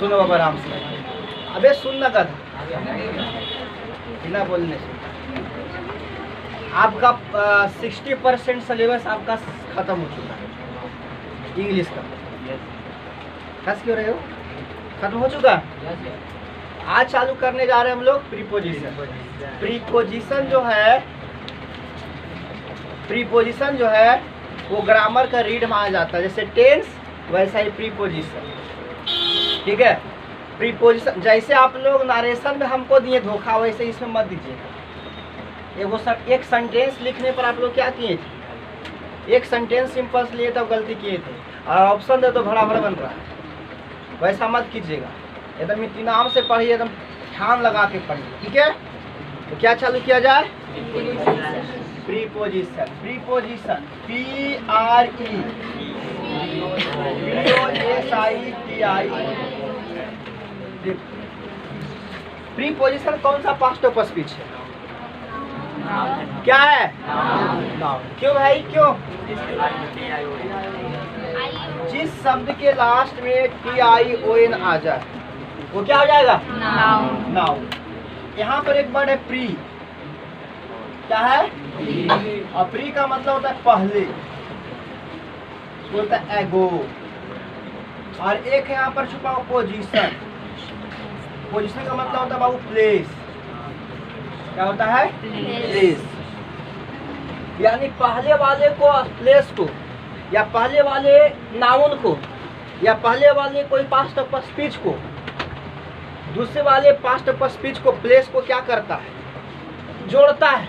सुनो बाबा आराम से। अबे सुनना का था बिना बोलने से। आपका 60% सिलेबस आपका खत्म हो चुका है इंग्लिश का। हंस क्यों रहे हो? खत्म हो चुका। आज चालू करने जा रहे हैं हम लोग प्रीपोजिशन। प्रीपोजिशन जो है वो ग्रामर का रीड माना जाता है। जैसे टेंस वैसा ही प्रीपोजिशन। ठीक है, प्रीपोजिशन जैसे आप लोग नारेशन में हमको दिए धोखा, वैसे इसमें मत दीजिएगा। एक सेंटेंस लिखने पर आप लोग क्या किए थे? एक सेंटेंस सिंपल से लिए तब गलती किए थे, और ऑप्शन दे तो भड़ा भड़ा बन रहा है। वैसा मत कीजिएगा, एकदम इत्मीनान से पढ़िए, एकदम ध्यान लगा के पढ़िए। ठीक है, तो क्या चालू किया जाए? प्रीपोजिशन। Preposition PREPOSITI। प्रीपोजिशन कौन सा पास्ट ऑफ स्पीच है? क्या है? नाउन। क्यों भाई क्यों? जिस शब्द के लास्ट में TION आ जाए वो क्या हो जाएगा? नाउन। यहाँ पर एक वर्ड है प्री। क्या है? और प्री का मतलब होता है पहले, बोलता है एगो। और एक यहाँ पर छुपा हुआ पोजीशन। पोजीशन का मतलब होता है बाबू प्लेस। क्या होता है? प्लेस। यानी पहले वाले को प्लेस को, या पहले वाले नाउन को, या पहले वाले कोई पास्ट ऑफ स्पीच को दूसरे वाले पास्ट ऑफ स्पीच को, प्लेस को क्या करता है? जोड़ता है,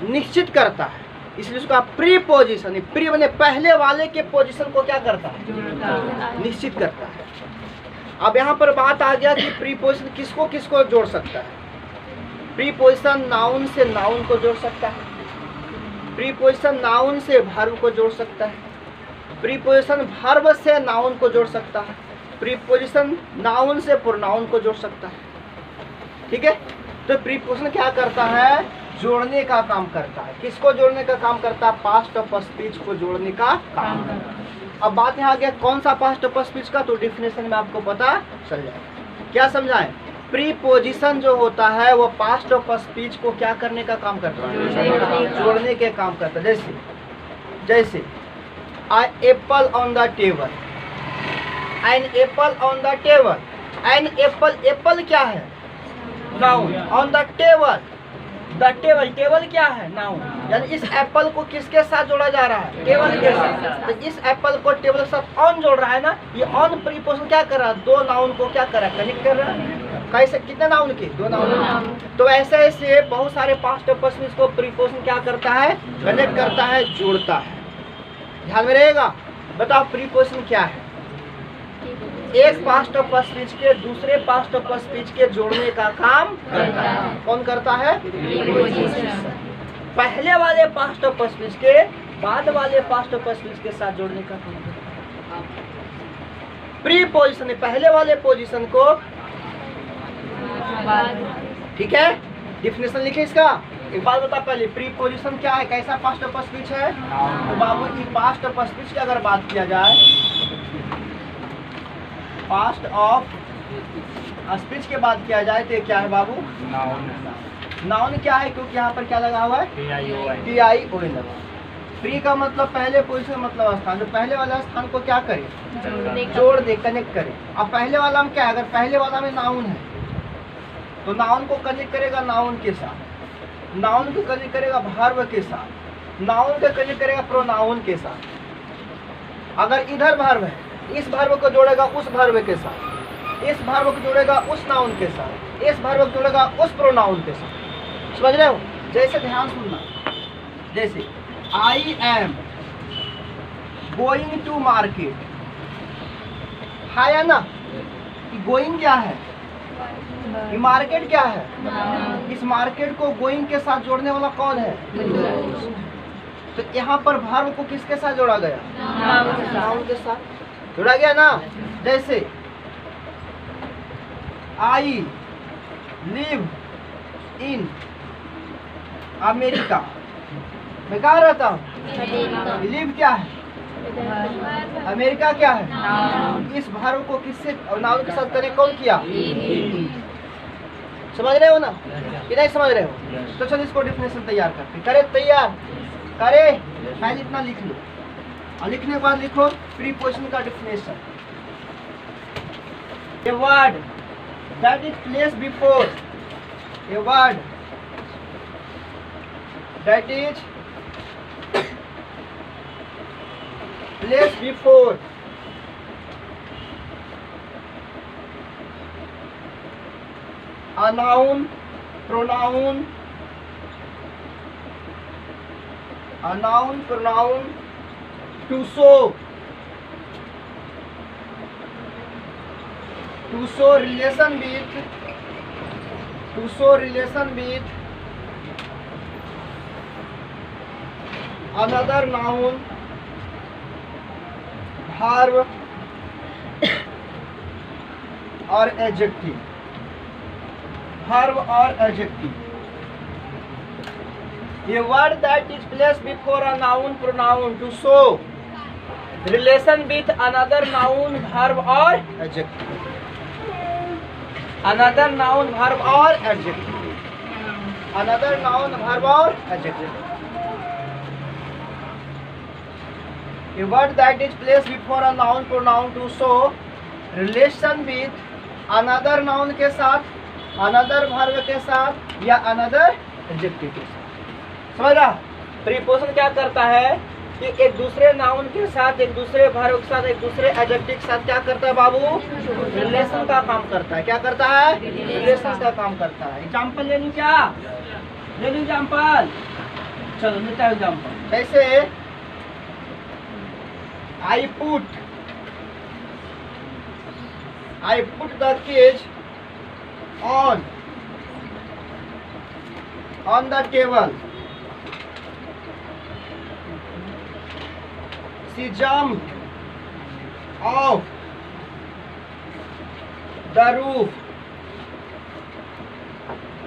निश्चित करता है। इसलिए उसका प्रीपोजिशन। प्री माने पहले वाले के पोजीशन को क्या करता है? निश्चित करता है। अब यहाँ पर बात आ गया कि प्रीपोजिशन किसको किसको जोड़ सकता है। प्रीपोजिशन नाउन से नाउन को जोड़ सकता है। प्रीपोजिशन नाउन से वर्ब को जोड़ सकता है। प्रीपोजिशन वर्ब से नाउन को जोड़ सकता है। प्रीपोजिशन नाउन से प्रोनाउन को जोड़ सकता है। ठीक है, तो प्रीपोजिशन क्या करता है? जोड़ने का काम करता है। किसको जोड़ने का काम करता है? पास्ट ऑफ स्पीच को जोड़ने का काम करता है। अब बात यहाँ आ गया कौन सा पास्ट ऑफ स्पीच का, तो डेफिनेशन में आपको पता चल जाएगा। क्या समझाएं? प्रीपोजिशन जो होता है वो पास्ट ऑफ स्पीच को क्या करने का काम करता है? जोड़ने के काम करता है। जैसे I apple on the table, an apple on the table. An apple, apple क्या है? Noun. On the table, the table, table क्या है? नाउन। यानी इस एप्पल को किसके साथ जोड़ा जा रहा है? टेबल के साथ। तो इस एप्पल को टेबल के साथ ऑन जोड़ रहा है ना, ये ऑन प्रीपोजिशन क्या कर रहा है? दो नाउन को क्या कर रहा है? कनेक्ट कर रहा है। कैसे? कितने नाउन के? दो नाउन। तो ऐसे ऐसे बहुत सारे पास्ट ऑफ स्पीच को प्रीपोजिशन क्या करता है? कनेक्ट करता है, जोड़ता है। ध्यान में रहेगा। बताओ प्रीपोजिशन क्या है? एक पास्ट ऑफ स्पीच के दूसरे पास्ट ऑफ स्पीच के जोड़ने का काम करता है। कौन करता है? पहले वाले पास्ट ऑफ स्पीच के बाद वाले पास्ट ऑफ स्पीच के साथ जोड़ने का काम करता है। प्रीपोजिशन पहले वाले पोजीशन को, ठीक है, डिफिनेशन लिखे इसका। एक बात बता पहले, प्रीपोजिशन क्या है? कैसा पास्ट ऑफ स्पीच है? तो बाबू की पास्ट ऑफ स्पीच की अगर बात किया जाए, पास्ट ऑफ स्पीच के बाद किया जाए तो क्या है बाबू? नाउन क्या है? क्योंकि यहाँ पर क्या लगा हुआ है? TION लगा। प्री का मतलब पहले, पोजीशन मतलब स्थान। तो पहले वाला स्थान को क्या करे? जोड़ दे, कनेक्ट करे। अब पहले वाला में क्या है? अगर पहले वाला में नाउन है तो नाउन को कनेक्ट करेगा नाउन के साथ, नाउन को कनेक्ट करेगा वर्ब के साथ, नाउन को कनेक्ट करेगा प्रोनाउन के साथ। अगर इधर वर्ब है, इस वर्ब को जोड़ेगा उस वर्ब के साथ, इस वर्ब को जोड़ेगा उस नाउन के साथ, इस वर्ब को जोड़ेगा उस प्रोनाउन के साथ। समझ रहे हो? जैसे ध्यान सुनना, जैसे I am going to market है ना, गोइंग क्या है? ये मार्केट क्या है? इस मार्केट को गोइंग के साथ जोड़ने वाला कौन है? तो यहाँ पर वर्ब को किसके साथ जोड़ा गया? नाउन के साथ जोड़ा गया ना। जैसे आई लिव इन अमेरिका, मैं कहाँ रहता हूँ? लिव क्या है? अमेरिका क्या है? इस भार्व को किससे नाउन के साथ कनेक्ट कौन किया? समझ रहे हो ना कि नहीं समझ रहे हो? तो चलो इसको डेफिनेशन तैयार करते। करे तैयार? करे पहले इतना लिख लो और लिखने के बाद लिखो प्रीपोजिशन का definition. A word that is placed before, a word that is placed before a noun, pronoun, a noun, pronoun to show relation with another noun, verb or adjective, verb or adjective. A word that is placed before a noun, pronoun to show relation with another noun, verb or adjective. Another noun, verb or adjective. Another noun, verb or adjective. A word that is placed before a noun, pronoun to show relation with another noun के साथ, another verb के साथ या another adjective के साथ। समझ रहा? Preposition क्या करता है कि एक दूसरे नाउन के साथ, एक दूसरे वर्ब के साथ, एक दूसरे एडजेक्टिव के साथ क्या करता है बाबू? रिलेशन का काम करता है। क्या करता है? रिलेशन का काम करता है। एग्जाम्पल ले लूं क्या? ले लूं एग्जाम्पल? चलो लेता हूं एग्जाम्पल। जैसे I put the cage on the table. She jumped off the roof.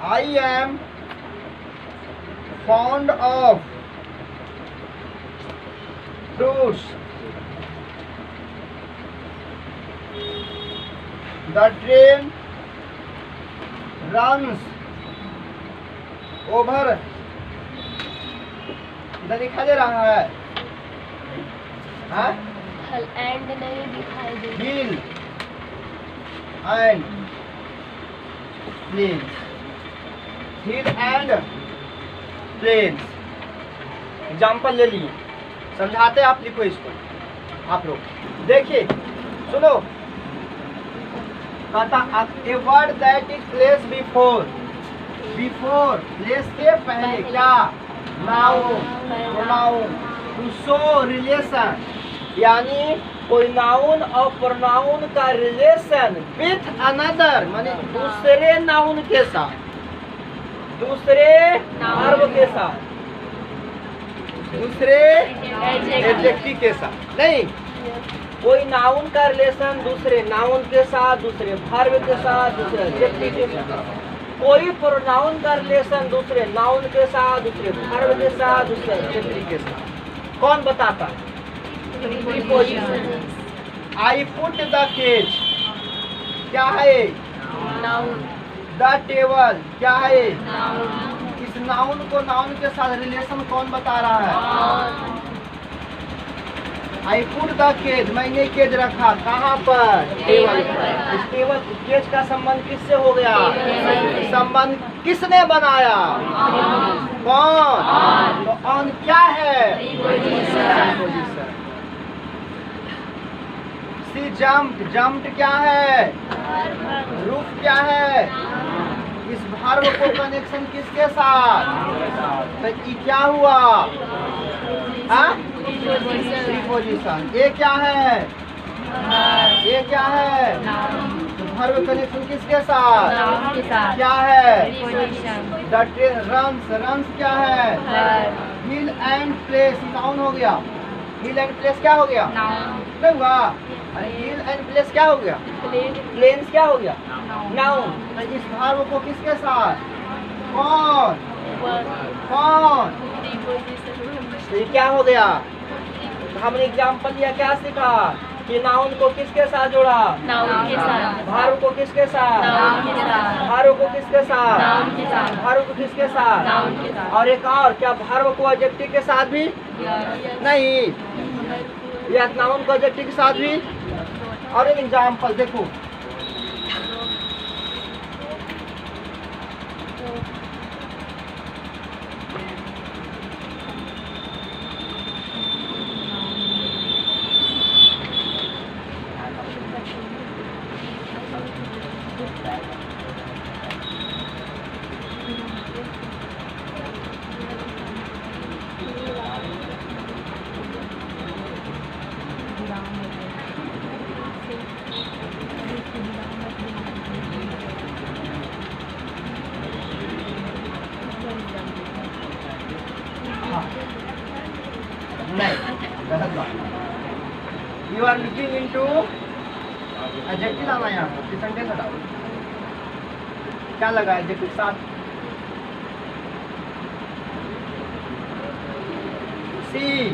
I am fond of fruits. The train runs over. इधर दिखाई दे रहा है? हाँ? एंड नहीं दिखाई दे। Hill and plains. Hill and plains. Example ले लिए। समझाते आप लिखो इसको। आप लोग देखिए, सुनो। कहता a word that is placed before place के पहले क्या? noun, pronoun to show relation, यानी कोई नाउन और प्रोनाउन का रिलेशन विथ अनदर माने दूसरे नाउन के साथ, दूसरे वर्ब के साथ, दूसरे एडजेक्टिव के साथ। नहीं, कोई नाउन का रिलेशन दूसरे नाउन के साथ, दूसरे वर्ब के साथ, दूसरे एडजेक्टिव के साथ। कोई प्रोनाउन का रिलेशन दूसरे नाउन के साथ, दूसरे वर्ब के साथ, दूसरे एडजेक्टिव के साथ। कौन बताता है? Preposition. I put the cage क्या है? नाउन। द टेबल क्या है? इस नाउन को नाउन के साथ रिलेशन कौन बता रहा है? आई पुट द केज, मैंने केज रखा कहाँ पर? टेबल पर। इस टेबल केज का संबंध किससे हो गया? संबंध किसने बनाया? कौन? तो ऑन क्या है? सी जम्प्ड क्या है? रूफ क्या है? इस वर्ब को कनेक्शन किसके साथ? तो ये क्या हुआ? प्रीपोजिशन। ये क्या है? ये क्या है? तो वर्ब कनेक्शन किसके साथ? क्या है? द ट्रेन रन्स क्या है? हिल एंड प्लेस नाउन हो गया। हिल एंड प्लेस क्या हो गया? नहीं हुआ? अरे हिल एंड प्लेस क्या हो गया? प्लेन्स क्या हो गया? नाउन। तो इस वर्ब को किसके साथ? कौन? कौन? तो ये क्या हो गया? हमने एग्जाम्पल लिया, क्या सीखा कि नाउन को किसके साथ जोड़ा, नाउन के साथ, भार्ब को किसके साथ, नाउन के साथ, भार्ब को किसके साथ, नाउन के साथ, भार्ब को किसके साथ, नाउन के साथ। और एक और, क्या भार्ब को एडजेक्टिव के साथ भी नहीं, या नाउन को एडजेक्टिव के साथ भी। और एक एग्जाम्पल देखो, you are looking into adjective लाना यहाँ पर, सेंटेंस हटाओ, क्या लगा एडजेक्टिव के साथ, सी,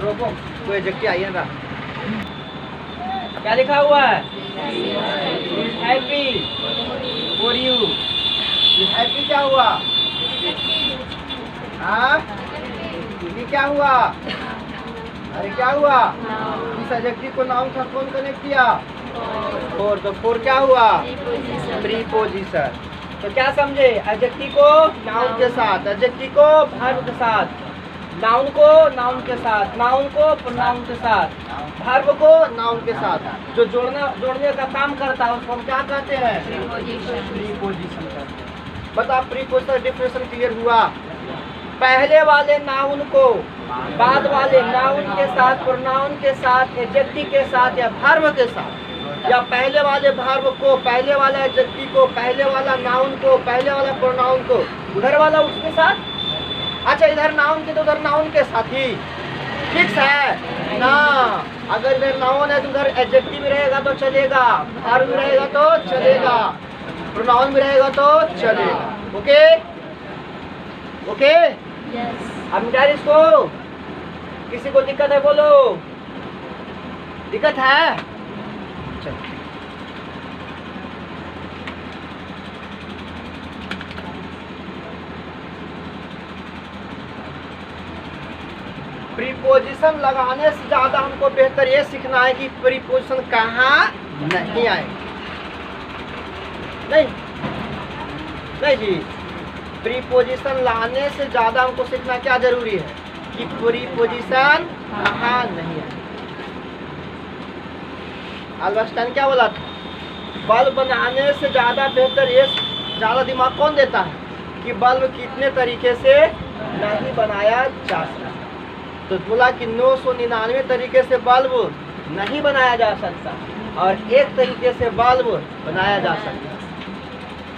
रोको, कोई एडजेक्टिव आइए ना, क्या लिखा हुआ है, हैप्पी फॉर यू, हैप्पी क्या हुआ, हाँ ये क्या हुआ, अरे क्या हुआ, इस एडजेक्टिव को नाउन से कौन कनेक्ट किया, फोर, तो फोर क्या हुआ, प्रीपोजिशन। तो क्या समझे, एडजेक्टिव को नाउन के साथ, एडजेक्टिव को वर्ब के साथ, नाउन को नाउन के साथ, नाउन को प्रोनाउन के साथ, वर्ब को नाउन के साथ, जो जोड़ने का काम करता है उसको हम क्या कहते हैं, प्रीपोजिशन कहते हैं। बता प्रीपोजिशन डिफिनेशन क्लियर हुआ, पहले वाले नाउन को बाद वाले नाउन के साथ, प्रोनाउन के साथ, एडजेक्टिव के साथ या वर्ब के साथ, या पहले वाले वर्ब को, पहले वाला एडजेक्टिव को, पहले वाला नाउन को, पहले वाला प्रोनाउन को, उधर वाला उसके साथ, अच्छा इधर नाउन के तो उधर नाउन के साथ ही फिक्स है ना। अगर इधर नाउन है तो उधर एडजेक्टिव भी रहेगा तो चलेगा, वर्ब भी रहेगा तो चलेगा, प्रोनाउन भी रहेगा तो चलेगा। ओके ओके, अब मिटा इसको, किसी को दिक्कत है बोलो, दिक्कत है, चलो प्रीपोजिशन लगाने से ज्यादा हमको बेहतर ये सीखना है कि प्रीपोजिशन कहाँ नहीं आए, नहीं नहीं जी, प्रीपोजिशन लाने से ज्यादा हमको सीखना क्या जरूरी है कि प्रीपोजिशन कहाँ नहीं आए। अल्बर्टाइन क्या बोला था, बल्ब बनाने से ज्यादा बेहतर ये ज्यादा दिमाग कौन देता है कि बल्ब कितने तरीके से नहीं बनाया जा सकता। तो बोला कि 999 तरीके से बल्ब नहीं बनाया जा सकता और एक तरीके से बल्ब बनाया जा सकता।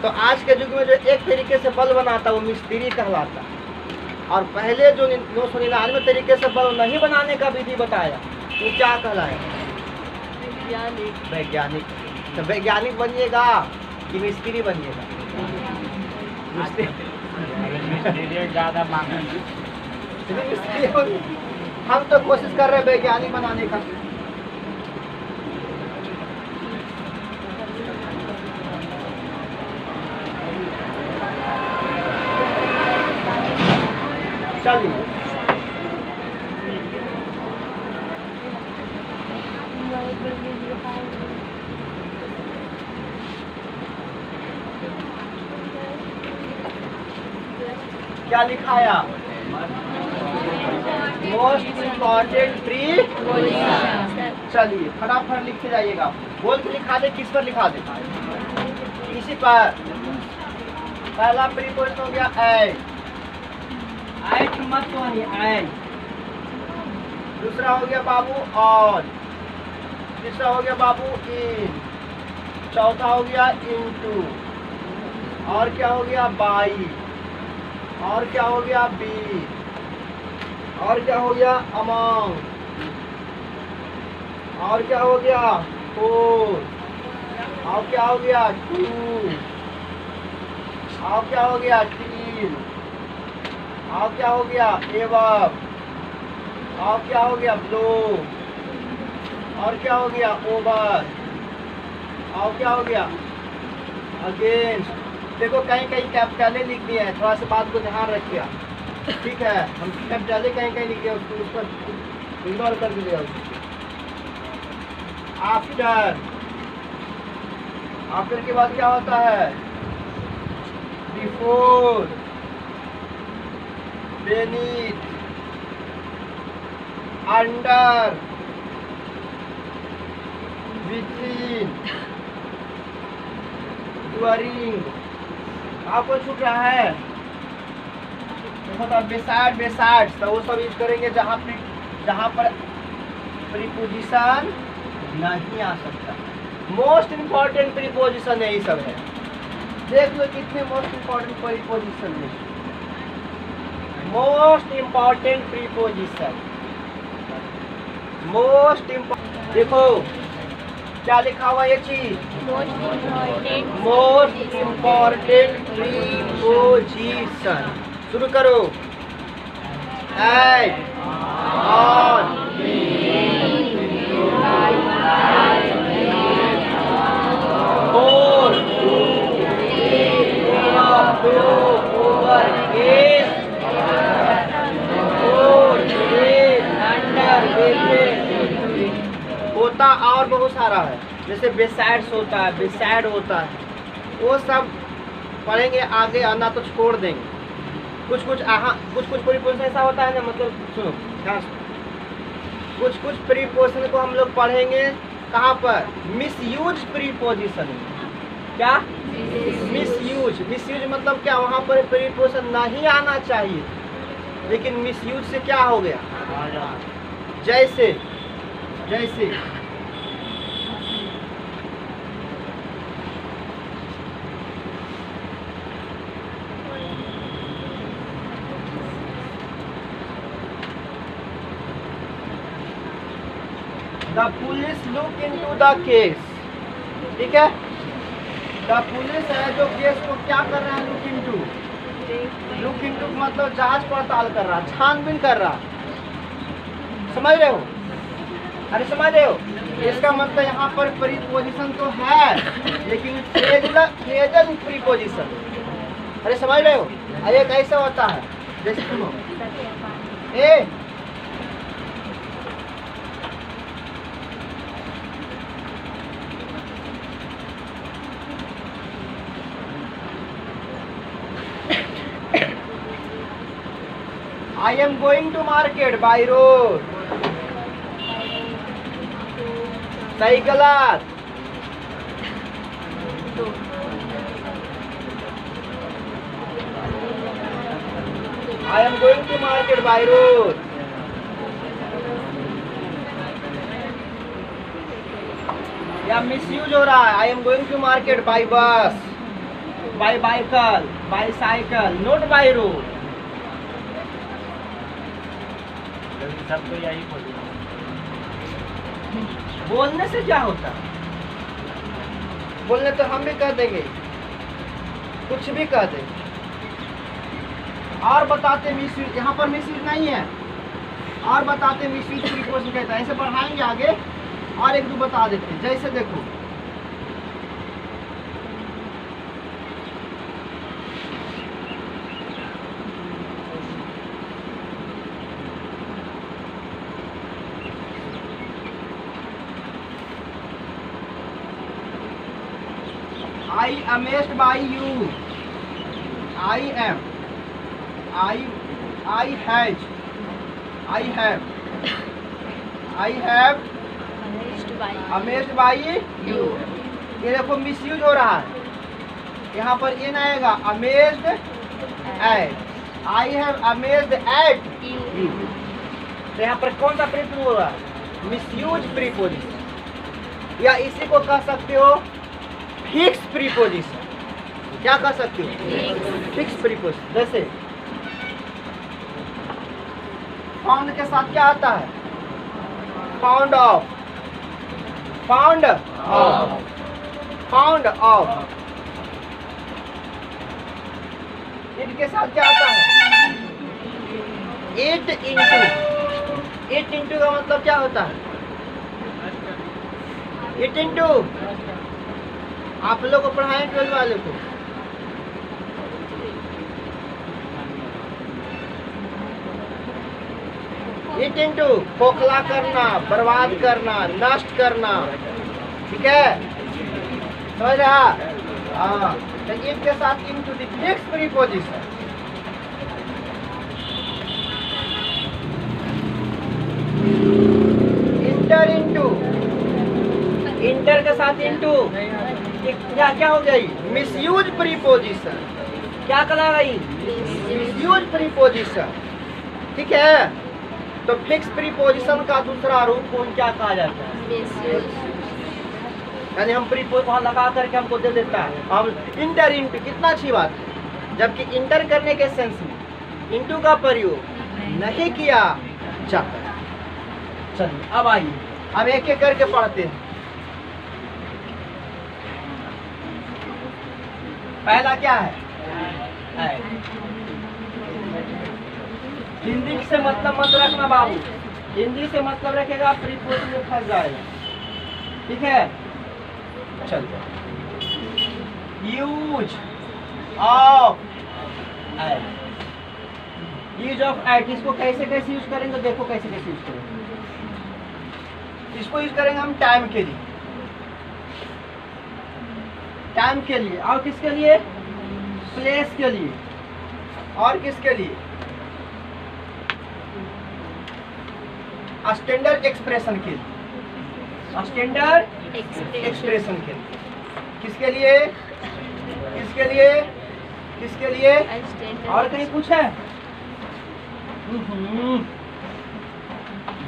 तो आज के युग में जो एक तरीके से बल्ब बनाता वो मिस्त्री कहलाता, और पहले जो 999 तरीके से बल्ब नहीं बनाने का विधि बताया वो क्या कहलाया, वैज्ञानिक। तो वैज्ञानिक बनिएगा कि मिस्त्री बनिएगा, ज़्यादा मांगेंगे। हम तो कोशिश कर रहे हैं वैज्ञानिक बनाने का। चलिए क्या लिखाया, मोस्ट इम्पॉर्टेंट प्री। चलिए फटाफट लिख के जाइएगा, बोल के लिखा दे, किस पर लिखा दे, इसी पर। पहला प्रीपोजिशन हो गया एट, एट मत तो एट। दूसरा हो गया बाबू ऑन, तीसरा हो गया बाबू इन, चौथा हो गया इनटू, और क्या हो गया बाई, और क्या हो गया बी, और क्या हो गया अमाउंट, और क्या हो गया फोर, आओ क्या हो गया 2, आओ क्या हो गया 3, आओ क्या हो गया एवब, आओ क्या हो गया ब्लो, और क्या हो गया ओवर, आओ क्या हो गया अगेंस्ट। देखो कहीं कहीं कैपिटल लिख दिए हैं, थोड़ा सा बात को ध्यान रखिएगा, ठीक है। हम कैपिटल कहीं कहीं लिख दिया, उसको उस पर इग्नोर कर दीजिएगा। आफ्टर, आफ्टर के बाद क्या होता है before, beneath, under, within, during. आपको छूट रहा है देखो, बिसाइड बिसाइड तो वो सब यूज करेंगे जहाँ पर प्रीपोजिशन नहीं आ सकता। मोस्ट इम्पॉर्टेंट प्रीपोजिशन यही सब है। देख लो कितने मोस्ट इम्पॉर्टेंट प्रीपोजिशन है। Most important preposition, most important. देखो क्या लिखा हुआ ये चीज, मोस्ट इम्पॉर्टेंट प्रीपोजिशन। शुरू करो। एट, ऑन, फोर, ओवर, होता और बहुत सारा है, जैसे बेसाइड्स होता है, बेसाइड होता है, वो सब पढ़ेंगे आगे, आना तो छोड़ देंगे। कुछ कुछ प्रीपोजिशन ऐसा होता है ना, मतलब सुनो ध्यान से, कुछ प्रीपोजिशन को हम लोग पढ़ेंगे कहाँ पर, मिसयूज प्रीपोजिशन। क्या मिसयूज, मिसयूज मतलब क्या, वहाँ पर प्रीपोजिशन नहीं आना चाहिए, लेकिन मिसयूज से क्या हो गया, जैसे जैसे the police look into the case. ठीक है, द पुलिस है जो केस को क्या कर रहा है, लुक इनटू। लुक इनटू मतलब जांच पड़ताल कर रहा, छानबीन कर रहा। समझ रहे हो, अरे समझ रहे हो, इसका मतलब यहाँ पर प्रीपोजिशन तो है, लेकिन फ्रेजल प्रीपोजिशन। अरे समझ रहे हो, ये कैसे होता है, जैसे सुनो, ए I am going to market by road। सही गलत, I am going to market by road। या मिसयूज हो रहा है, I am going to market by bus, by bicycle, bicycle, not by road। सब तो यही बोल, बोलने से क्या होता है, बोलने तो हम भी कह देंगे, कुछ भी कह देंगे, और बताते मिसयूज, यहाँ पर मिसयूज नहीं है, और बताते मिसयूज प्रीपोजिशन कहता है। ऐसे बढ़ाएंगे आगे और एक दो बता देते हैं, जैसे देखो I amazed by you, I am, I have, amazed by you। ये देखो मिसयूज हो रहा है, यहाँ पर इन आएगा, amazed at, I have amazed at you। तो यहाँ पर कौन सा प्रीपोजिशन हो रहा है, मिसयूज प्रीपोजिशन, या इसी को कह सकते हो फिक्स प्रीपोजिशन। क्या कह सकते हो, फिक्स प्रीपोजिशन। जैसे फाउंड के साथ क्या आता है, found of, found of. Found of, it के साथ क्या आता है? इट इंटू का मतलब क्या होता है? इट इंटू, आप लोग को पढ़ाएं 12 वाले को, इट इंटू खोखला करना, बर्बाद करना, नष्ट करना, ठीक है, समझ रहा? हाँ, तो इट के साथ into the fix preposition, inter into, inter के साथ इंटू क्या हो गई? मिसयूज प्रीपोजिशन, क्या कहा गई? मिसयूज प्रीपोजिशन, ठीक है। तो फिक्स प्रीपोजिशन का दूसरा रूप कौन क्या कहा जाता है? यानी हम प्रीपोज वहाँ लगा करके हमको दे देता है, हम इंटर इंटू, कितना अच्छी बात है। जबकि इंटर करने के सेंस में इंटू का प्रयोग नहीं किया जाता है। चलिए अब आइए, अब एक एक करके पढ़ते हैं। पहला क्या है? हिंदी से मतलब मत रखना बाबू, हिंदी से मतलब रखेगा प्रीपोजिशन में फंस जाएगा, ठीक है। चलो, use of at, use of at, इसको कैसे कैसे यूज करेंगे? देखो कैसे कैसे यूज करेंगे। इसको यूज करेंगे हम टाइम के लिए, टाइम के लिए, और किसके लिए? प्लेस के लिए, और किसके लिए? स्टैंडर्ड एक्सप्रेशन के लिए, स्टैंडर्ड एक्सप्रेशन के लिए, किसके लिए? किसके लिए? किसके लिए? और कहीं कुछ है?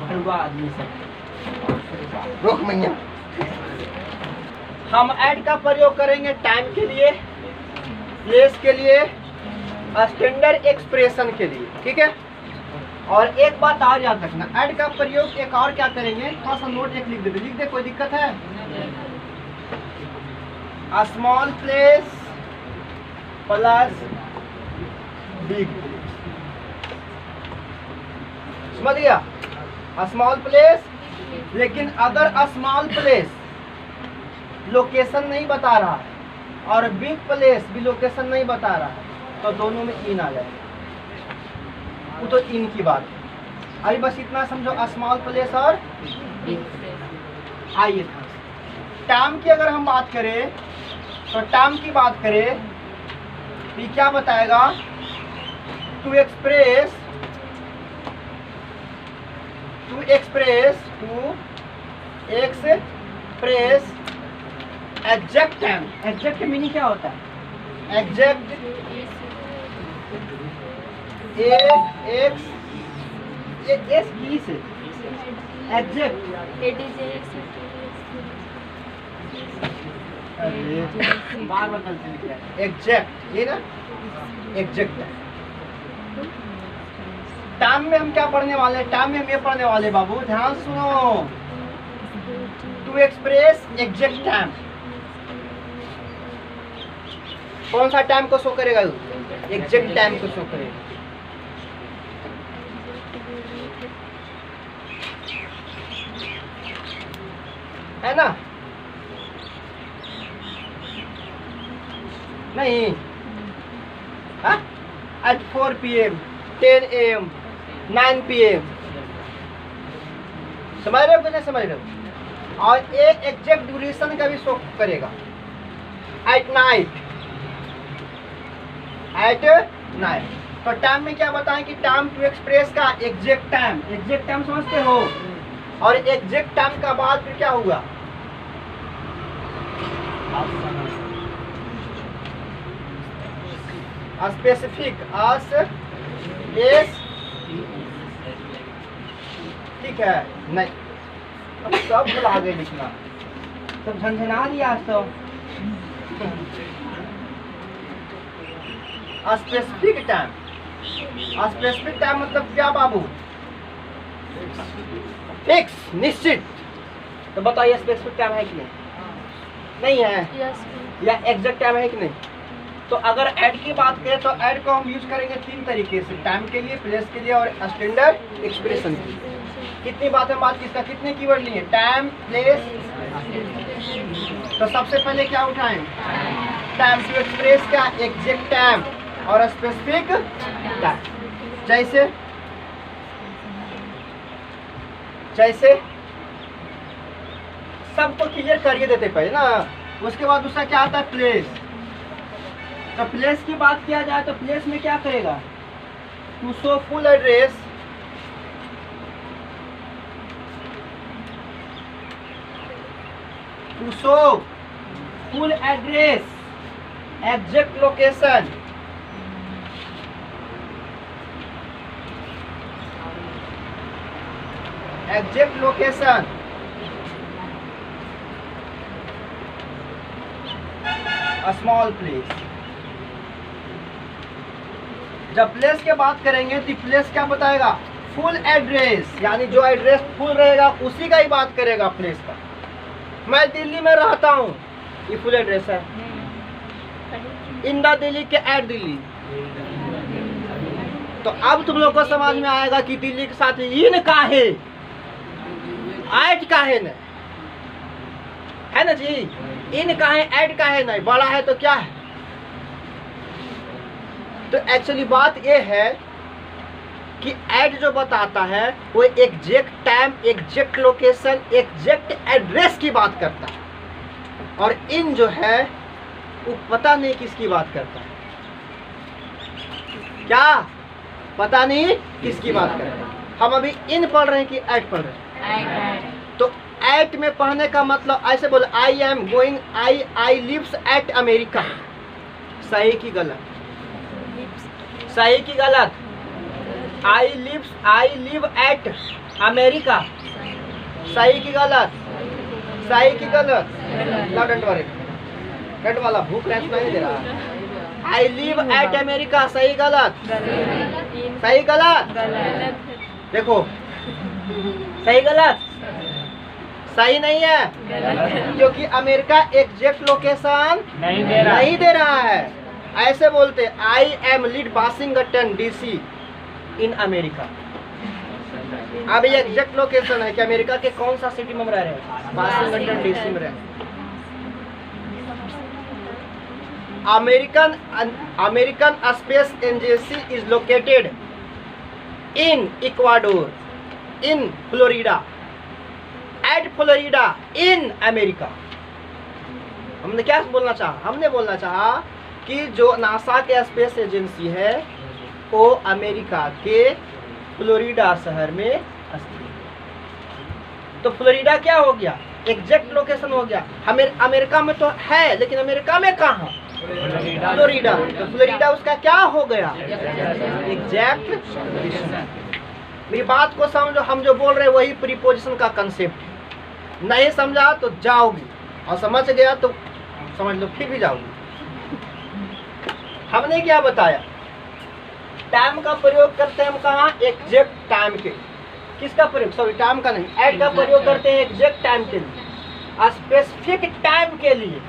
भरुआ आदमी सब रोक मैया। हम ऐड का प्रयोग करेंगे टाइम के लिए, प्लेस के लिए, स्टैंडर्ड एक्सप्रेशन के लिए, ठीक है। और एक बात और याद रखना, ऐड का प्रयोग एक और क्या करेंगे, थोड़ा सा नोट एक लिख दे, लिख दे, कोई दिक्कत है? Small place plus big place, समझ गया? स्मॉल प्लेस, लेकिन अगर स्मॉल प्लेस लोकेशन नहीं बता रहा है और बिग प्लेस भी लोकेशन नहीं बता रहा है, तो दोनों में इन आ जाएगा, वो तो इन की बात है। अभी बस इतना समझो, स्मॉल प्लेस और आइए था। टाइम की अगर हम बात करें, तो टाइम की बात करें तो ये क्या बताएगा? To express exact time. Exact meaning क्या होता है? एग्जैक्ट एस की से एग्जैक्ट, बार बार गलती लिख रहा है, एग्जैक्ट, ये ना एग्जैक्ट। टाइम में हम क्या पढ़ने वाले हैं? टाइम में हम ये पढ़ने वाले बाबू, ध्यान सुनो, टू एक्सप्रेस एग्जैक्ट टाइम। कौन सा टाइम को शो करेगा? एग्जैक्ट टाइम को शो करेगा। है ना? नहीं, at 4 PM, 10 AM, 9 PM, समझ रहे हो कि नहीं समझ रहे हो? और ये एग्जैक्ट ड्यूरेशन का भी शो करेगा, एट नाइट, एट नाइट। तो टाइम में क्या बताएं कि टाइम टू एक्सप्रेस का एग्जैक्ट टाइम, एग्जैक्ट टाइम समझते हो? और एग्जैक्ट टाइम का बाद फिर क्या हुआ? स्पेसिफिक, ठीक है। नहीं, अब सब भुला गए लिखना, सब झंझना दिया सब। स्पेसिफिक टाइम, स्पेसिफिक टाइम मतलब क्या बाबू? फिक्स, निश्चित। तो बताइए स्पेसिफिक टाइम है कि नहीं? नहीं है, या एग्जैक्ट टाइम है कि नहीं? तो अगर ऐड की बात करें तो ऐड को हम यूज करेंगे 3 तरीके से, टाइम के लिए, प्लेस के लिए और स्टैंडर्ड एक्सप्रेशन के लिए। कितनी बात है, बात किसका, कितने कीवर्ड लिए? Time, place. तो सबसे पहले क्या उठाएं? टाइम टू एक्सप्रेस क्या? एग्जैक्ट टाइम और स्पेसिफिक टाइम। जैसे सब तो क्लियर करिए देते पहले ना, उसके बाद दूसरा क्या आता है? प्लेस। तो प्लेस की बात किया जाए तो प्लेस में क्या करेगा? To show full address, to show full address, exact location, exact location, small place. जब प्लेस की बात करेंगे तो प्लेस क्या बताएगा? फुल एड्रेस, यानी जो एड्रेस फुल रहेगा उसी का ही बात करेगा प्लेस का। मैं दिल्ली में रहता हूँ, ये फुल एड्रेस है। इन द दिल्ली के एट दिल्ली। तो अब तुम लोग को समझ में आएगा कि दिल्ली के साथ इन का है, एट का है न, है ना जी? इन का है, एट का है नहीं, बड़ा है तो क्या है? तो एक्चुअली बात ये है कि ऐड जो बताता है वो exact time, exact location, exact address की बात करता है, और इन जो है वो पता नहीं किसकी बात करता है। क्या पता नहीं किसकी बात करता है? हम अभी इन पढ़ रहे हैं कि ऐड पढ़ रहे हैं? तो एट में पढ़ने का मतलब ऐसे बोले, I am going, I lives at America. सही की गलत? सही की गलत? I live at America. सही की गलत? सही की गलत? डंट वाले डंट वाला भूख नहीं दे रहा। आई लिव एट अमेरिका, सही गलत? सही गलत? देखो, सही गलत? सही नहीं है, क्योंकि अमेरिका एग्जैक्ट लोकेशन नहीं दे रहा है। ऐसे बोलते, I am lead Washington DC in America. अब ये एग्जैक्ट लोकेशन है कि अमेरिका के कौन सा सिटी में रह रहे हैं? वाशिंगटन डीसी में रह रहे हैं। American space agency is located in Ecuador, in Florida, at Florida, in America. हमने क्या बोलना चाहा? हमने बोलना चाहा कि जो नासा के स्पेस एजेंसी है वो अमेरिका के फ्लोरिडा शहर में स्थित है। तो फ्लोरिडा क्या हो गया? एग्जैक्ट लोकेशन हो गया। अमेरिका में तो है, लेकिन अमेरिका में कहाँ? फ्लोरिडा। तो फ्लोरिडा उसका क्या हो गया? Exact location. मेरी बात को समझो, हम जो बोल रहे हैं वही प्रीपोजिशन का कंसेप्ट है। नहीं समझा तो जाओगी, और समझ गया तो समझ लो, फिर भी जाओगी। हमने क्या बताया? टाइम का प्रयोग करते हैं हम कहाँ? एग्जैक्ट टाइम के। किसका प्रयोग? सॉरी, टाइम का नहीं, एट का प्रयोग करते हैं एग्जैक्ट टाइम के लिए, स्पेसिफिक टाइम के लिए।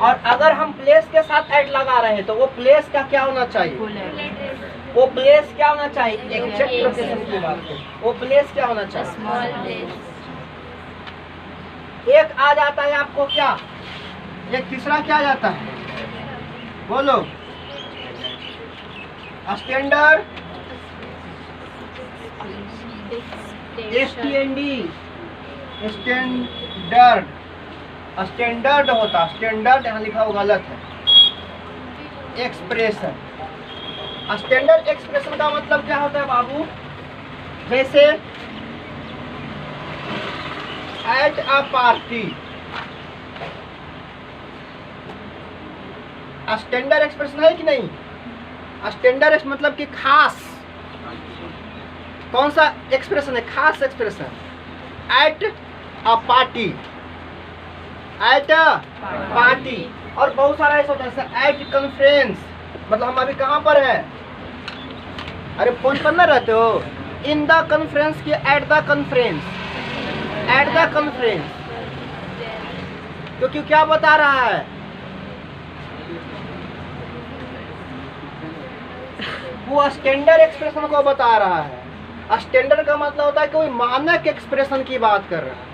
और अगर हम प्लेस के साथ एट लगा रहे हैं तो वो प्लेस का क्या होना चाहिए? वो प्लेस क्या होना चाहिए? एग्जैक्ट लोकेशन की बात करें, वो प्लेस क्या होना चाहिए? एक आ जाता है आपको क्या? एक तीसरा क्या आ जाता है? बोलो। Standard, STND, standard. स्टैंडर्ड होता, स्टैंडर्ड यहाँ लिखा हुआ गलत है। एक्सप्रेशन, स्टैंडर्ड एक्सप्रेशन का मतलब क्या होता है बाबू? जैसे at a party, standard expression है कि नहीं? स्टैंडर्ड मतलब कि खास। कौन सा एक्सप्रेशन है? खास expression. At a party, at a party. और बहुत सारा ऐसा होता है, एट कॉन्फ्रेंस, मतलब हम अभी कहाँ पर है? अरे फोन पर ना रहते हो? इन द कॉन्फ्रेंस की at the conference, at the conference. क्योंकि क्या बता रहा है? वो स्टैंडर्ड एक्सप्रेशन को बता रहा है। स्टैंडर्ड का मतलब होता है कोई मानक एक्सप्रेशन की बात कर रहा है।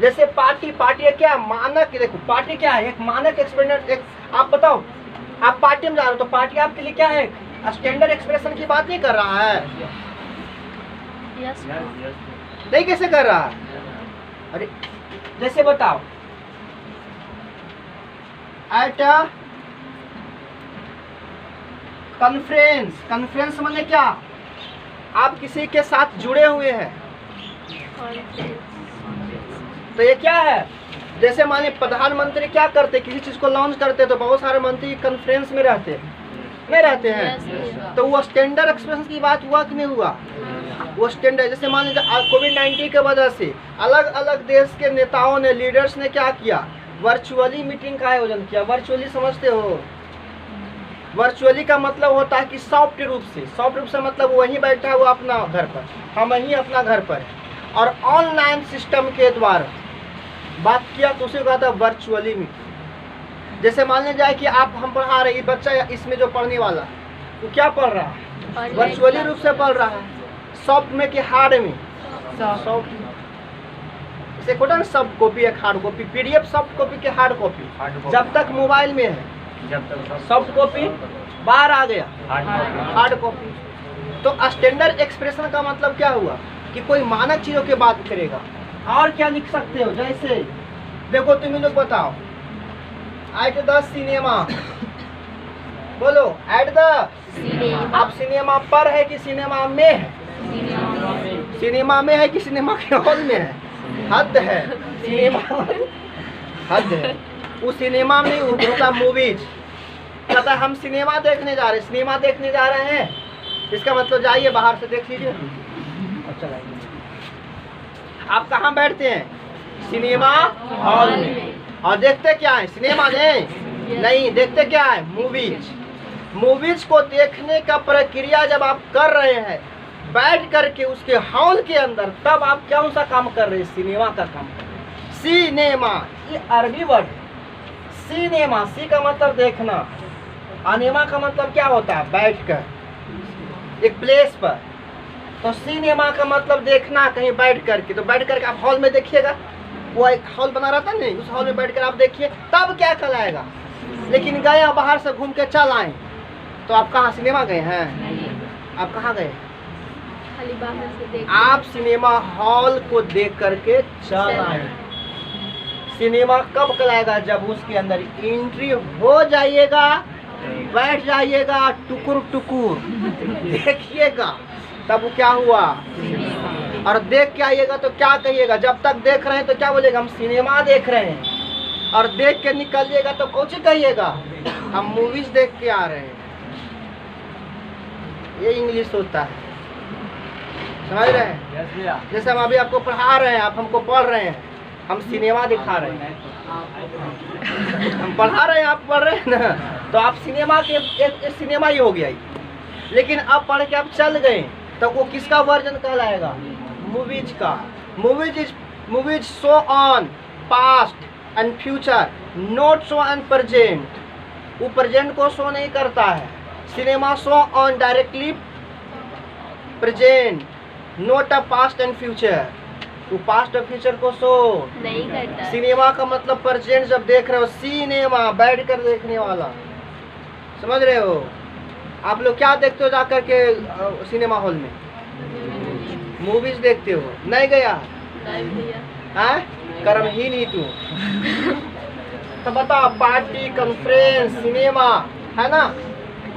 जैसे पार्टी, पार्टी क्या मानक, देखो पार्टी क्या है, एक मानक एक्सप्रेशन। एक आप बताओ, आप पार्टी में जा रहे हो तो पार्टी आपके लिए क्या है? स्टैंडर्ड एक्सप्रेशन की बात नहीं कर रहा है। यस नहीं कैसे कर रहा है? अरे जैसे बताओ, एट अ कॉन्फ्रेंस, कॉन्फ्रेंस माने क्या? आप किसी के साथ जुड़े हुए हैं, तो ये क्या है? जैसे मानिए प्रधानमंत्री क्या करते, किसी चीज को लॉन्च करते तो बहुत सारे मंत्री कॉन्फ्रेंस में रहते हैं, नहीं रहते हैं? तो वो स्टैंडर्ड एक्सप्रेशन की बात हुआ कि नहीं हुआ? वो स्टैंडर्ड, जैसे मान लीजिए कोविड-19 के वजह से अलग अलग देश के नेताओं ने, लीडर्स ने क्या किया? वर्चुअली मीटिंग का आयोजन किया। वर्चुअली समझते हो? वर्चुअली का मतलब होता है कि सॉफ्ट रूप से, सॉफ्ट रूप से मतलब वहीं बैठा हुआ अपना घर पर, हम ही अपना घर पर है, और ऑनलाइन सिस्टम के द्वारा बात किया तो उसे कहा था वर्चुअली मीटिंग। जैसे मान लिया जाए कि आप, हम पढ़ा रहे, बच्चा इसमें जो पढ़ने वाला वो क्या पढ़ रहा है? वर्चुअली रूप से पढ़ रहा है। सॉफ्ट में कि हार्ड में? सॉफ्ट। इसे कोटा ना, सॉफ्ट कॉपी एक hard copy, PDF soft copy के हार्ड कॉपी। जब तक मोबाइल में है सॉफ्ट कॉपी, बाहर आ गया हार्ड कॉपी। तो स्टैंडर्ड एक्सप्रेशन का मतलब क्या हुआ? कि कोई मानक चीजों की बात करेगा। और क्या लिख सकते हो? जैसे देखो तुम लोग बताओ, एट द सिनेमा, बोलो एट द, आप सिनेमा पर है कि सिनेमा में है? सिनेमा में है कि सिनेमा के हॉल में है? हद है, सिनेमा हद है। उस सिनेमा में होता मूवीज, कहता है हम सिनेमा देखने जा रहे हैं, सिनेमा देखने जा रहे हैं, इसका मतलब जाइए बाहर से देख लीजिए। अच्छा लगे। आप कहाँ बैठते हैं? सिनेमा हॉल में। और देखते क्या है? सिनेमा नहीं, देखते क्या है? मूवीज। मूवीज को देखने का प्रक्रिया जब आप कर रहे हैं बैठ करके उसके हॉल के अंदर, तब आप कौन सा काम कर रहे हैं? सिनेमा का काम कर रहे हैं। सिनेमा ये अरबी वर्ड है। सिनेमा, सी का मतलब देखना, अनेमा का मतलब क्या होता है? बैठकर एक प्लेस पर। तो सिनेमा का मतलब देखना कहीं बैठ करके। तो बैठ करके आप हॉल में देखिएगा, वो एक हॉल बना रहता नहीं, उस हॉल में बैठकर आप देखिए, तब क्या कहलाएगा? लेकिन गए बाहर से घूम के चल आए, तो आप कहाँ सिनेमा गए हैं? आप कहाँ गए? आप सिनेमा हॉल को देख करके चल आए। सिनेमा कब कहलाएगा? जब उसके अंदर एंट्री हो जाइएगा, बैठ जाइएगा, टुकुर टुकुर देखिएगा, तब वो क्या हुआ? और देख के आइएगा तो क्या कहिएगा? जब तक देख रहे हैं तो क्या बोलेगा? हम सिनेमा देख रहे हैं। और देख के निकलिएगा तो कौन सी कहिएगा? हम मूवीज देख के आ रहे हैं। ये इंग्लिश होता है, समझ रहे हैं? जैसे हम अभी आपको पढ़ा रहे हैं, आप हमको पढ़ रहे हैं, हम सिनेमा दिखा रहे हैं। हम पढ़ा रहे हैं, आप पढ़ रहे हैं ना, तो आप सिनेमा के एक सिनेमा ही हो गया। लेकिन अब पढ़ के आप चल गए तो वो किसका वर्जन कहलाएगा? मूवीज का। Movies show on past and future, not show on present. वो प्रेजेंट को शो नहीं करता है। Cinema show on directly present, not a past and future. वो पास्ट और फ्यूचर को शो नहीं करता। सिनेमा का मतलब प्रेजेंट जब देख रहे हो, सिनेमा बैठ कर देखने वाला, समझ रहे हो? आप लोग क्या देखते हो जाकर के सिनेमा हॉल में? मूवीज देखते हो। नहीं गया है? कर्म ही नहीं तू। तो बताओ, पार्टी, कॉन्फ्रेंस, सिनेमा है ना।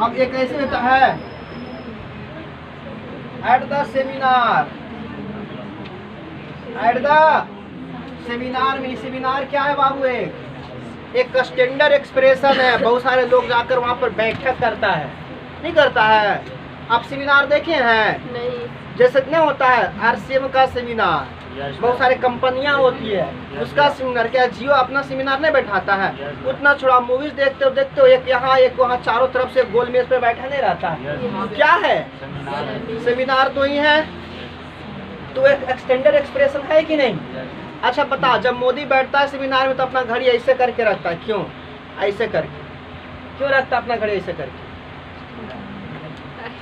अब एक ऐसे होता है at the seminar, at the seminar में। सेमिनार क्या है बाबू? एक स्टैंडर्ड एक्सप्रेशन है। बहुत सारे लोग जाकर वहाँ पर बैठक करता है, नहीं करता है? आप सेमिनार देखे हैं? नहीं। जैसे नहीं होता है आरसीएम का सेमिनार, बहुत सारे कंपनियां होती है, उसका सेमिनार। क्या जियो अपना सेमिनार नहीं बैठाता है? उतना छोड़ा, मूवीज देखते हो एक यहाँ एक वहाँ, चारों तरफ से गोल मेज पे बैठा नहीं रहता है। क्या है? सेमिनार तो ही है। तो एक एक्सटेंडेड एक्सप्रेशन है कि नहीं? अच्छा बता, जब मोदी बैठता है सेमिनार में तो अपना घड़ी ऐसे करके रखता है, क्यों ऐसे करके क्यों रखता है अपना घड़ी ऐसे करके?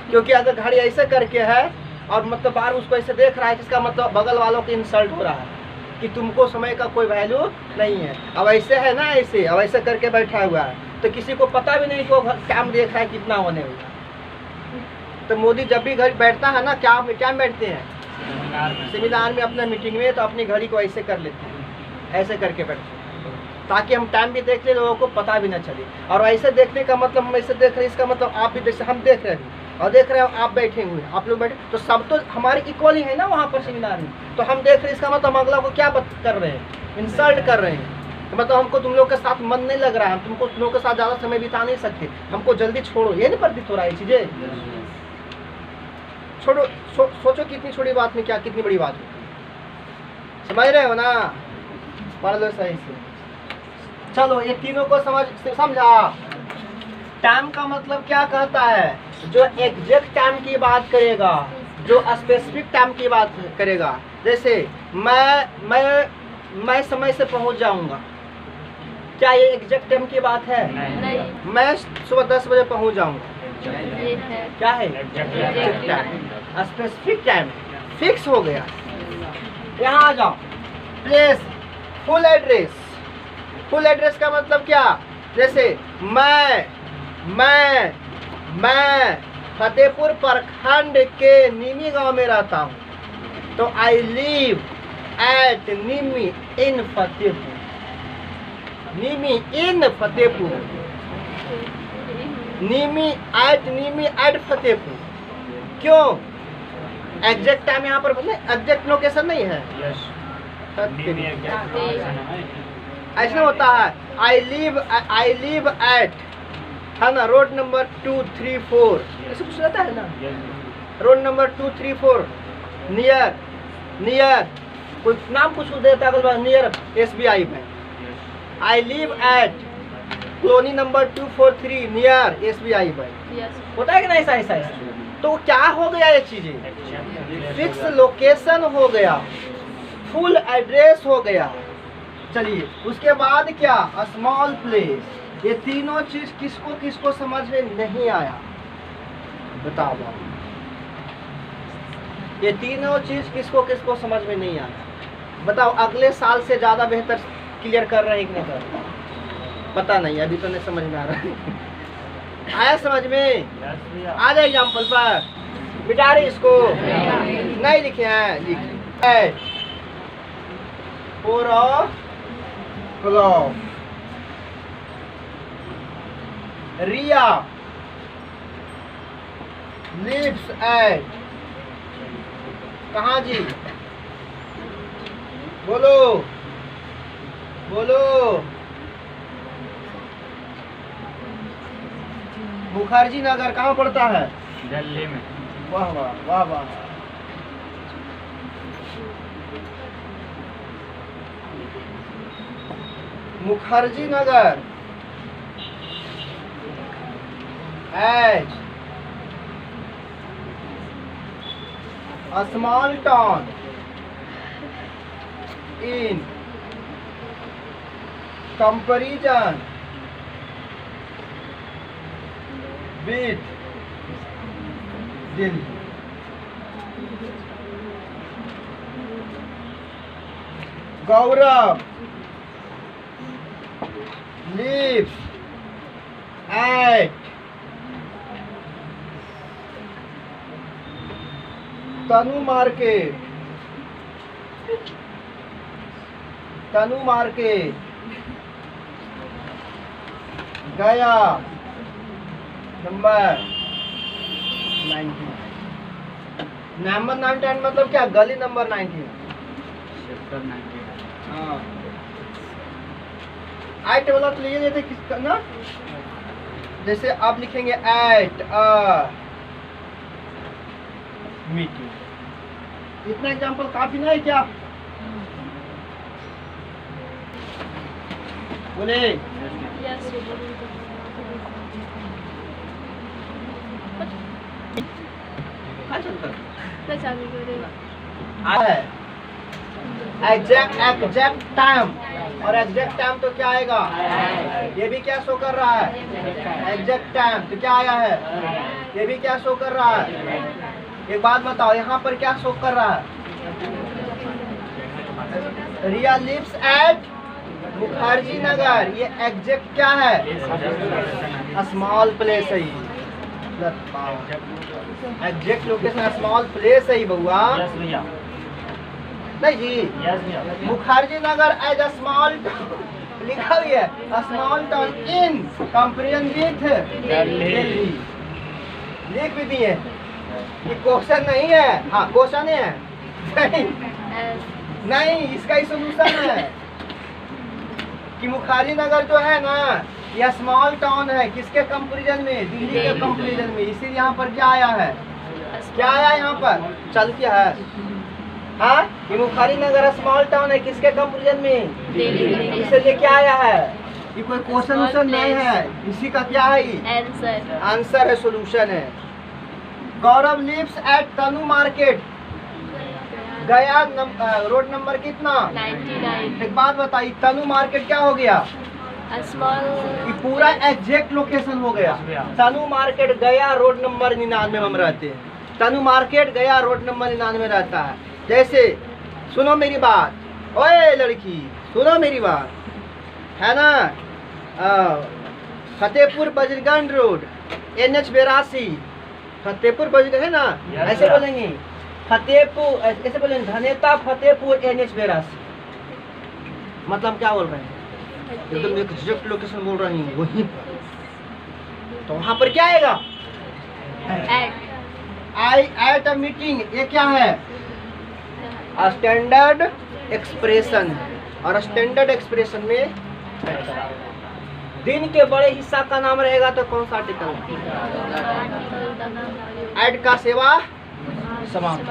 क्योंकि अगर घड़ी ऐसे करके है और मतलब बार उसको ऐसे देख रहा है, इसका मतलब बगल वालों को इंसल्ट हो रहा है कि तुमको समय का कोई वैल्यू नहीं है। अब ऐसे है ना, ऐसे अब ऐसे करके बैठा हुआ है तो किसी को पता भी नहीं कि वो काम देख रहा है कितना होने हुआ। तो मोदी जब भी घर बैठता है ना, क्या बैठते हैं सेमिनार में अपना मीटिंग में, तो अपनी घड़ी को ऐसे कर लेते हैं, ऐसे करके बैठते हैं ताकि हम टाइम भी देख ले, लोगों को पता भी ना चले। और ऐसे देखने का मतलब, हम ऐसे देख रहे हैं, इसका मतलब आप भी जैसे हम देख रहे हैं और देख रहे हो आप बैठे हुए, आप लोग बैठे, तो सब तो हमारी इक्वल ही है ना वहाँ पर सेमिनार में। तो हम देख रहे हैं, इसका मतलब हम अगला को क्या कर रहे हैं, इंसल्ट कर रहे हैं। तो मतलब हमको तुम लोग के साथ मन नहीं लग रहा है, हम तुमको तुम लोग के साथ ज़्यादा समय बिता नहीं सकते, हमको जल्दी छोड़ो, ये नहीं प्रतीत हो रहा है चीज़ें। छोड़ो, सोचो कितनी छोटी बात में क्या कितनी बड़ी बात है, समझ रहे हो ना? पढ़ लो सही से। चलो ये तीनों को समझा। टाइम का मतलब क्या कहता है? जो एग्जैक्ट टाइम की बात करेगा, जो स्पेसिफिक टाइम की बात करेगा। जैसे मैं समय से पहुंच जाऊंगा, क्या ये एग्जैक्ट टाइम की बात है? नहीं। मैं सुबह 10 बजे पहुंच जाऊंगा, ये है क्या है? Exact time, specific time fix हो गया। यहाँ आ जाओ, place, full address. Full address का मतलब क्या? जैसे मैं फतेहपुर प्रखंड के निमी गांव में रहता हूँ, तो I live at Nimi in Fatehpur. Nimi in Fatehpur, Nimi at Fatehpur. क्यों? एग्जैक्ट टाइम यहाँ पर एग्जैक्ट लोकेशन नहीं है। ऐसा होता है, आई लिव एट, है ना, रोड नंबर 2, 3, 4, ऐसे कुछ रहता है ना, रोड नंबर 2, 3, 4, नियर कोई नाम कुछ देता है, नियर SBI बैंक। आई live eight colony number 243 near SBI bank. होता है कि नहीं? ऐसा तो क्या हो गया, ये चीजें फिक्स लोकेशन हो गया, फुल एड्रेस हो गया। चलिए उसके बाद क्या? Small place. ये तीनों चीज किसको किसको समझ में नहीं आया बताओ? ये तीनों चीज किसको किसको समझ में नहीं आया बताओ? अगले साल से ज्यादा बेहतर क्लियर कर रहे हैं कि नहीं कर रहे? पता नहीं, अभी तो नहीं समझ में आ रहा है। आया समझ में? आ जाए एग्जाम्पल पर, मिटा रहे इसको, नहीं लिखे हैं, लिखे 4 o'clock। रिया लिव्स एट, कहाँ जी? बोलो बोलो। मुखर्जी नगर कहाँ पड़ता है? दिल्ली में। वाह वाह वाह वाह। Mukherjee Nagar as a small town in comparison with Delhi। Gaurav lives at Tanu market गया नंबर 19। नंबर 19 मतलब क्या? गली नंबर 19। सेक्टर 19। हाँ, एट वाला तो लीजिए थे किसका ना, जैसे आप लिखेंगे एट अ मीटिंग। इतना एग्जाम्पल काफी नहीं है क्या? बोले यस। हाँ चलता मैं चालू करेगा। है। एग्जैक्ट टाइम, और एग्जैक्ट टाइम तो क्या आएगा, ये भी क्या शो कर रहा है, एग्जैक्ट टाइम, तो क्या आया है, ये भी क्या शो कर रहा है। एक बात बताओ, यहाँ पर क्या शो कर रहा है, रिया लिव्स एट मुखर्जी नगर, ये एग्जैक्ट क्या है, स्मॉल प्लेस है, एग्जैक्ट लोकेशन स्मॉल प्लेस है बउआ, नहीं जी। Mukherjee Nagar as a small लिखा हुआ है, small town in comparison with Delhi, लिख भी दिए। ये क्वेश्चन नहीं है, हाँ क्वेश्चन है नहीं, इसका ही सोल्यूशन है कि मुखर्जी नगर जो है ना, यह स्मॉल टाउन है, किसके कंपेरिजन में, दिल्ली के कंपेरिजन में, इसीलिए यहाँ पर क्या आया है, क्या आया यहाँ पर, चल क्या है, हाँ ये मुखर्जी नगर स्मॉल टाउन है, किसके कंपेरिजन में, दिल्ली, इसलिए क्या आया है, ये कोई क्वेश्चन वोश्चन नहीं है, इसी का क्या है, आंसर है, सोल्यूशन है। गौरव लिव्स एट तनु मार्केट, गया रोड नंबर कितना, 99। एक बात बताइए, तनु मार्केट क्या हो गया, स्मॉल, ये पूरा एग्जैक्ट लोकेशन हो गया। तनु मार्केट गया रोड नंबर 99 में हम रहते हैं, तनु मार्केट गया रोड नंबर 99 रहता है। जैसे सुनो मेरी बात, ओए लड़की सुनो मेरी बात, है ना, फतेहपुर बजरगंज रोड NH 82, फतेहपुर बजरगंज है ना, ऐसे बोलेंगे फतेहपुर, ऐसे बोलेंगे धनेता फतेहपुर NH 82, मतलब क्या बोल रहे हैं, एकदम एग्जैक्ट लोकेशन बोल रही हूँ वही, तो वहाँ पर क्या आएगा, आई एट अ मीटिंग, ये क्या है, स्टैंडर्ड एक्सप्रेशन, और स्टैंडर्ड एक्सप्रेशन में दिन के बड़े हिस्सा का नाम रहेगा तो कौन सा आर्टिकल, ऐड का सेवा समाप्त।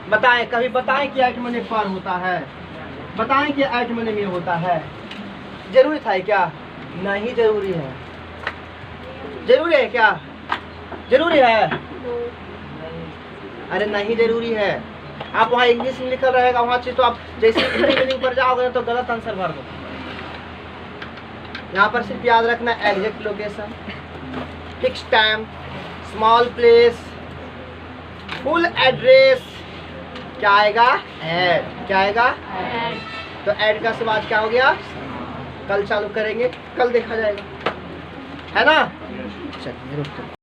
बताएं, कभी बताएं कि ऐट मने पर होता है, बताएं कि ऐट मने में होता है, जरूरी था क्या, नहीं जरूरी है, जरूरी है क्या, जरूरी है, अरे नहीं जरूरी है। आप वहाँ इंग्लिश में लिखा रहेगा वहाँ चीज, तो आप जैसे मीनिंग पर जाओगे तो गलत आंसर भर दो। यहाँ पर सिर्फ याद रखना exact location, fix time, small place, full address, क्या आएगा, ऐड, क्या आएगा, तो ऐड का से बाद क्या हो गया, कल चालू करेंगे, कल देखा जाएगा, है ना, चलिए रुकते।